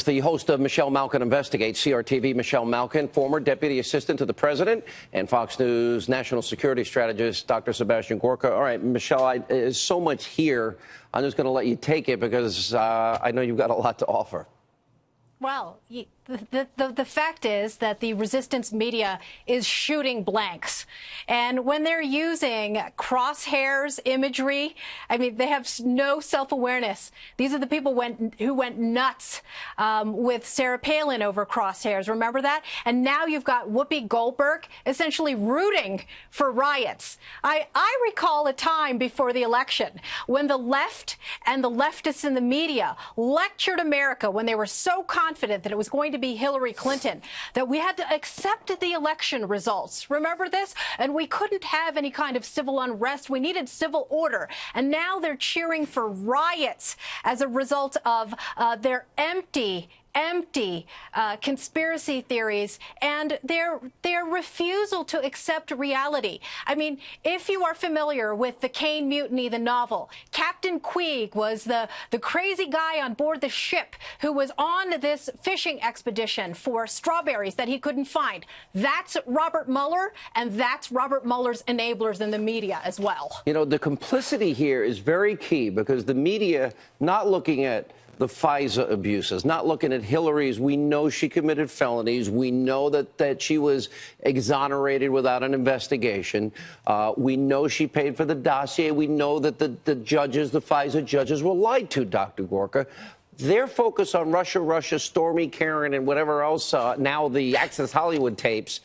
the host of Michelle Malkin Investigates, CRTV. Michelle Malkin, former deputy assistant to the president, and Fox News national security strategist, Dr. Sebastian Gorka. All right, Michelle, there's so much here. I'm just going to let you take it because I know you've got a lot to offer. Well, the fact is that the resistance media is shooting blanks. And when they're using crosshairs imagery, I mean, they have no self-awareness. These are the people who went nuts with Sarah Palin over crosshairs. Remember that? And now you've got Whoopi Goldberg essentially rooting for riots. I recall a time before the election when the left and the leftists in the media lectured America when they were so confident that it was going to be Hillary Clinton, that we had to accept the election results. Remember this? And we couldn't have any kind of civil unrest. We needed civil order. And now they're cheering for riots as a result of their empty conspiracy theories and their refusal to accept reality. I mean, if you are familiar with the Caine Mutiny, the novel, Captain Queeg was the crazy guy on board the ship who was on this fishing expedition for strawberries that he couldn't find. That's Robert Mueller, and that's Robert Mueller's enablers in the media as well. You know, the complicity here is very key because the media not looking at the FISA abuses, not looking at Hillary's. We know she committed felonies. We know that she was exonerated without an investigation. We know she paid for the dossier. We know that the judges, the FISA judges, were lied to, Dr. Gorka. Their focus on Russia, Stormy Karen, and whatever else, now the Access Hollywood tapes,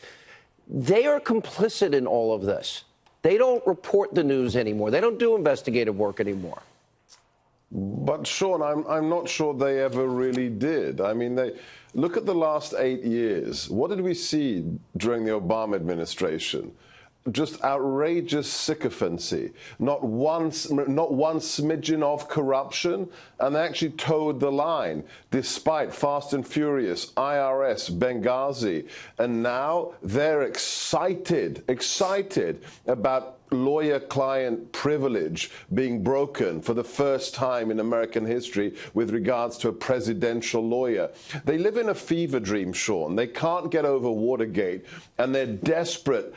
they are complicit in all of this. They don't report the news anymore. They don't do investigative work anymore. But, Sean, I'm not sure they ever really did. I mean, look at the last 8 years. What did we see during the Obama administration? Just outrageous sycophancy, not one smidgen of corruption, and they actually towed the line, despite Fast and Furious, IRS, Benghazi, and now they're excited about lawyer-client privilege being broken for the first time in American history with regards to a presidential lawyer. They live in a fever dream, Sean. They can't get over Watergate, and they're desperate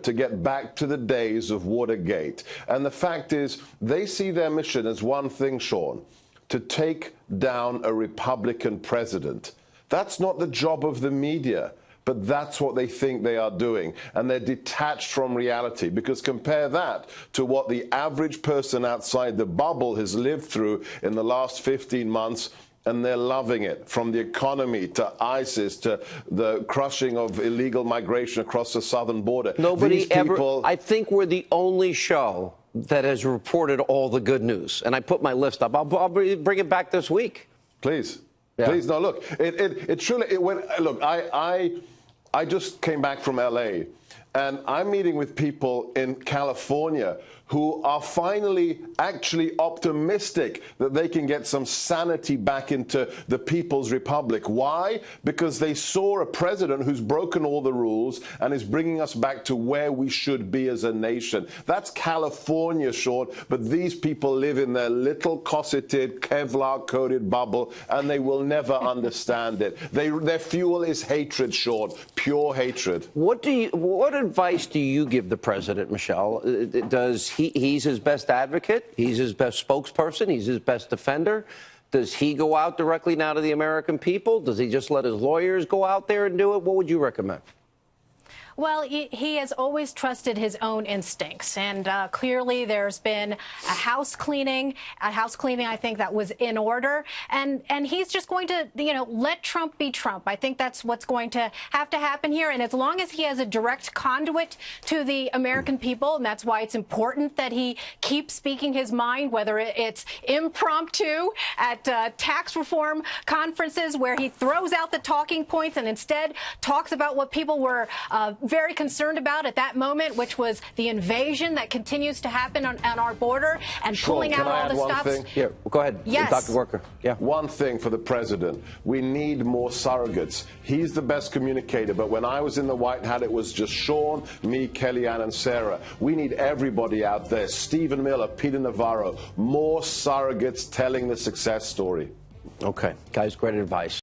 to get back to the days of Watergate. And the fact is, they see their mission as one thing, Sean, to take down a Republican president. That's not the job of the media. But that's what they think they are doing, and they're detached from reality, because compare that to what the average person outside the bubble has lived through in the last 15 months, and they're loving it, from the economy to ISIS to the crushing of illegal migration across the southern border. Nobody ever, I think we're the only show that has reported all the good news, and I put my list up. I'll bring it back this week. Please. Yeah. Please, no, look, it truly, look, I just came back from L.A., and I'm meeting with people in California who are finally actually optimistic that they can get some sanity back into the People's Republic. Why? Because they saw a president who's broken all the rules and is bringing us back to where we should be as a nation. That's California, Sean, but these people live in their little cosseted, Kevlar-coated bubble, and they will never understand it. Their fuel is hatred, Sean, pure hatred. What advice do you give the president, Michelle? He's his best advocate? He's his best spokesperson? He's his best defender? Does he go out directly now to the American people? Does he just let his lawyers go out there and do it? What would you recommend? Well, he has always trusted his own instincts, and clearly there's been a house cleaning, I think, that was in order, and he's just going to, let Trump be Trump. I think that's what's going to have to happen here, and as long as he has a direct conduit to the American people, and that's why it's important that he keeps speaking his mind, whether it's impromptu at tax reform conferences where he throws out the talking points and instead talks about what people were very concerned about at that moment, which was the invasion that continues to happen on our border and pulling out all the stops. Yeah, go ahead. Yes. Dr. Worker. Yeah. One thing for the president. We need more surrogates. He's the best communicator, but when I was in the White Hat, it was just Sean, me, Kellyanne, and Sarah. We need everybody out there. Stephen Miller, Peter Navarro, more surrogates telling the success story. Okay. Guys, great advice.